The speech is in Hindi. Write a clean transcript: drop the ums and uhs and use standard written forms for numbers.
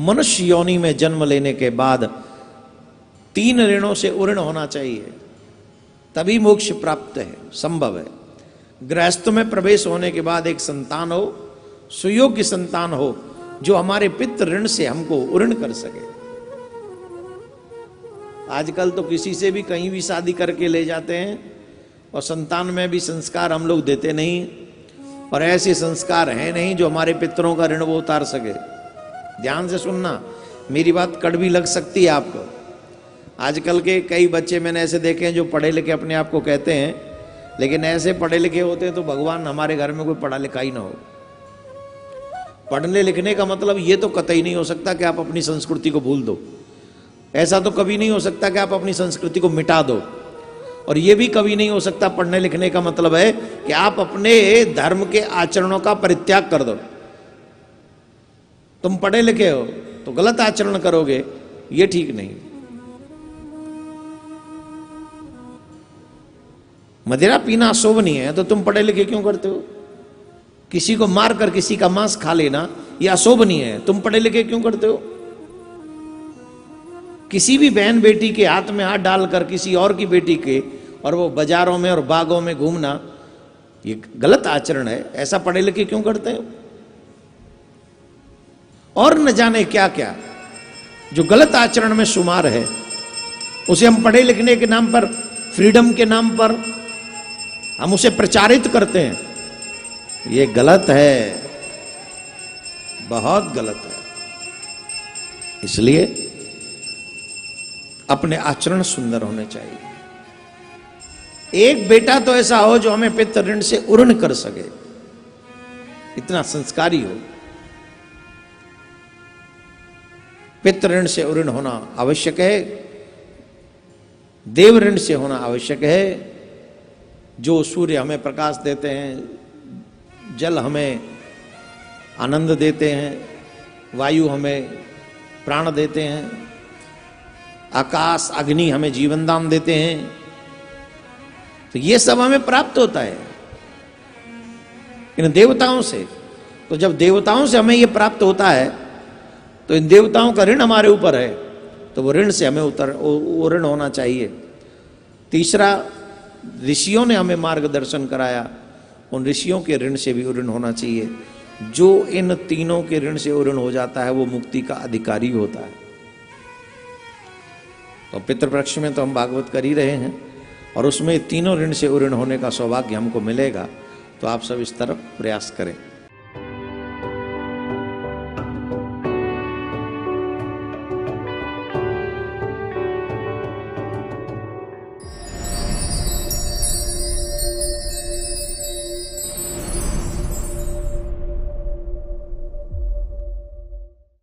मनुष्य योनि में जन्म लेने के बाद 3 ऋणों से उऋण होना चाहिए, तभी मोक्ष प्राप्त है, संभव है। गृहस्थ में प्रवेश होने के बाद एक संतान हो, सुयोग्य संतान हो, जो हमारे पितृ ऋण से हमको उऋण कर सके। आजकल तो किसी से भी कहीं भी शादी करके ले जाते हैं और संतान में भी संस्कार हम लोग देते नहीं, और ऐसे संस्कार हैं नहीं जो हमारे पितरों का ऋण वो उतार सके। ध्यान से सुनना, मेरी बात कड़वी लग सकती है आपको। आजकल के कई बच्चे मैंने ऐसे देखे हैं जो पढ़े लिखे अपने आप को कहते हैं, लेकिन ऐसे पढ़े लिखे होते हैं तो भगवान हमारे घर में कोई पढ़ा लिखा ही ना हो। पढ़ने लिखने का मतलब ये तो कतई नहीं हो सकता कि आप अपनी संस्कृति को भूल दो, ऐसा तो कभी नहीं हो सकता कि आप अपनी संस्कृति को मिटा दो, और ये भी कभी नहीं हो सकता पढ़ने लिखने का मतलब है कि आप अपने धर्म के आचरणों का परित्याग कर दो। तुम पढ़े लिखे हो तो गलत आचरण करोगे, ये ठीक नहीं। मदिरा पीना शोभनीय है तो तुम पढ़े लिखे क्यों करते हो? किसी को मारकर किसी का मांस खा लेना यह अशोभनीय है, तुम पढ़े लिखे क्यों करते हो? किसी भी बहन बेटी के हाथ में हाथ डालकर किसी और की बेटी के और वो बाजारों में और बागों में घूमना, ये गलत आचरण है, ऐसा पढ़े लिखे क्यों करते हो? और न जाने क्या क्या जो गलत आचरण में शुमार है, उसे हम पढ़े लिखने के नाम पर, फ्रीडम के नाम पर हम उसे प्रचारित करते हैं। ये गलत है, बहुत गलत है। इसलिए अपने आचरण सुंदर होने चाहिए। एक बेटा तो ऐसा हो जो हमें पितृ ऋण से उऋण कर सके, इतना संस्कारी हो। पितृ ऋण से उऋण होना आवश्यक है, देव ऋण से होना आवश्यक है। जो सूर्य हमें प्रकाश देते हैं, जल हमें आनंद देते हैं, वायु हमें प्राण देते हैं, आकाश अग्नि हमें जीवन दान देते हैं, तो ये सब हमें प्राप्त होता है इन देवताओं से। तो जब देवताओं से हमें ये प्राप्त होता है तो इन देवताओं का ऋण हमारे ऊपर है, तो वो ऋण से हमें उऋण होना चाहिए। तीसरा, ऋषियों ने हमें मार्गदर्शन कराया, उन ऋषियों के ऋण से भी उऋण होना चाहिए। जो इन तीनों के ऋण से उऋण हो जाता है वो मुक्ति का अधिकारी होता है। तो पितृपक्ष में तो हम भागवत कर ही रहे हैं, और उसमें तीनों ऋण से उऋण होने का सौभाग्य हमको मिलेगा। तो आप सब इस तरफ प्रयास करें।